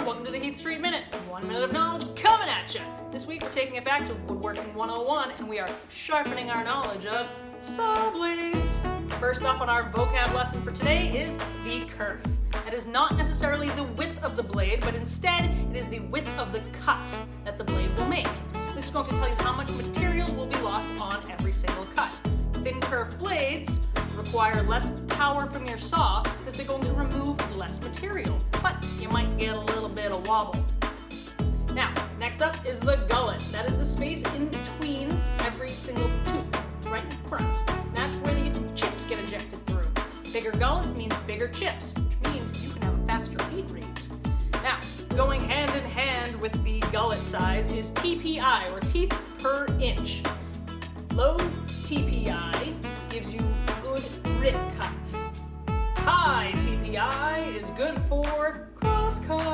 everyone, welcome to the Heath Street Minute. 1 minute of knowledge coming at you. This week we're taking it back to Woodworking 101 and we are sharpening our knowledge of saw blades. First up on our vocab lesson for today is the kerf. That is not necessarily the width of the blade, but instead it is the width of the cut that the blade will make. This is going to tell you how much material will be lost on every single cut. Thin kerf blades require less power from your saw because they're going to remove less material, but you might get a little bit of wobble. Now, next up is the gullet. That is the space in between every single tooth, right in front. That's where the chips get ejected through. Bigger gullets means bigger chips, which means you can have a faster feed rate. Now, going hand in hand with the gullet size is TPI, or teeth per inch. Low TPI gives you good rib cuts. High TPI is good for cross cuts.